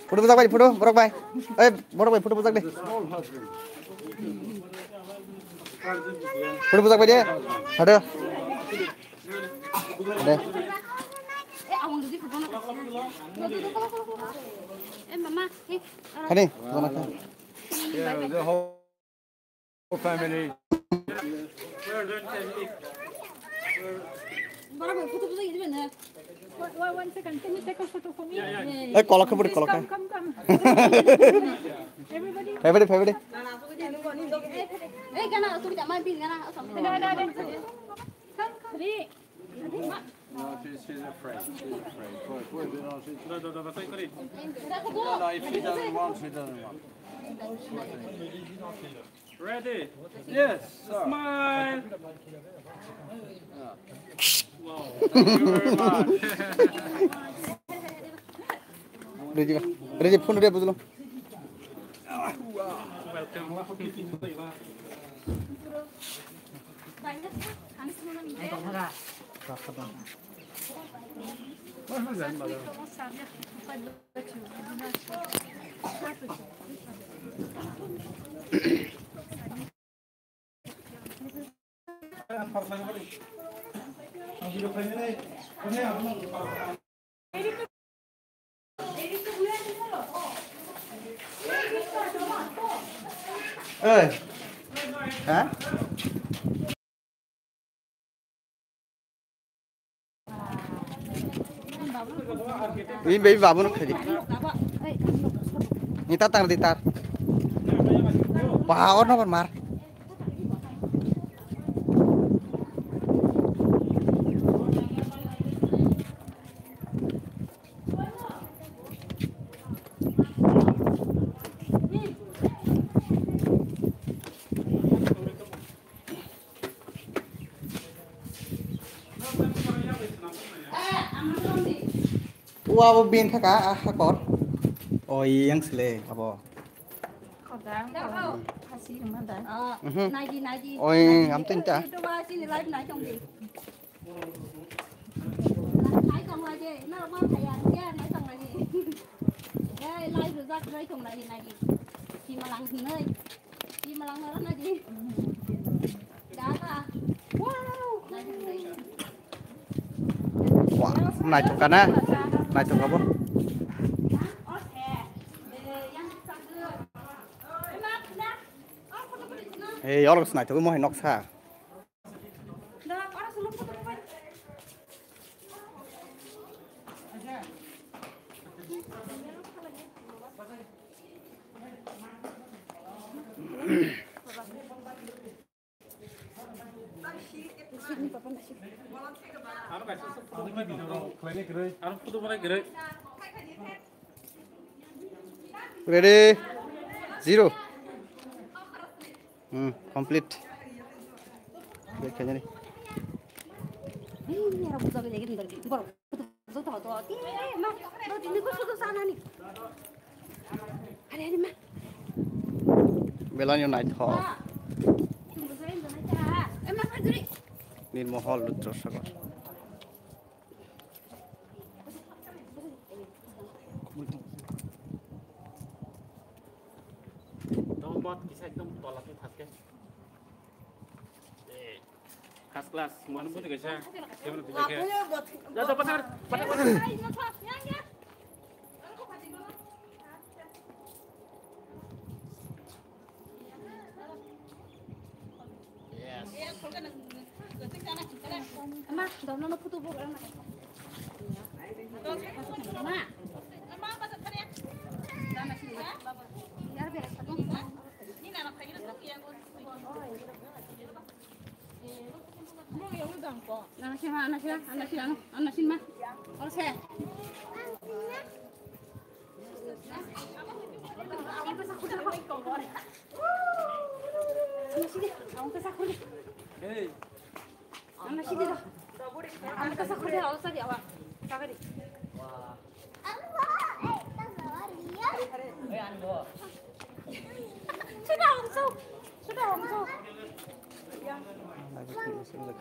Foto bujak bay, foto borok bay. Borok bay, foto bujak deh. Foto bujak bay dia. Ada. Ada. Mama, Ini, mana? The whole family. One second, can you take a photo for me? Kolak keburu kolak. Come. Everybody. Favorite. Kana tu tidak main pin kana. Ada. Come. No, she's afraid. No, if she doesn't want, she doesn't want. Ready? Yes, sir. Smile. Wow. Thank you very much. Udah juga. Udah di phone udah betul. Welcome. Hah? Ini baby babu nak kerja. Ini tar ditar. Power no mar. Wow, bin kaka hakot. Oh, yang sele apa? Ôi, ngắm tin chả? Wah, này chụp cả na, này chụp cả bố. Eh, orang senai tu mau henok sah. Ready? Zero. Complete. Lihat kayaknya nih. Belan yang naik hall. Nirmohol Ludrasagar. Buat kisah itu tolaknya khasnya. Khas kelas, semua pun juga saya. Gimana tuh jaga? Jatuh pasar. Emang, daun nana putu bu, emang. Emang. Emang pasal mana? Dana sini ya. Biar beres satu. Ini anak kayu itu yang mau ya udah kok. Anak sini mah. Kalau saya. Hei. Anak sini dah. Anak kesakut dia harus tadi awak. Kakak di. Sudah langsung. Lagi sini,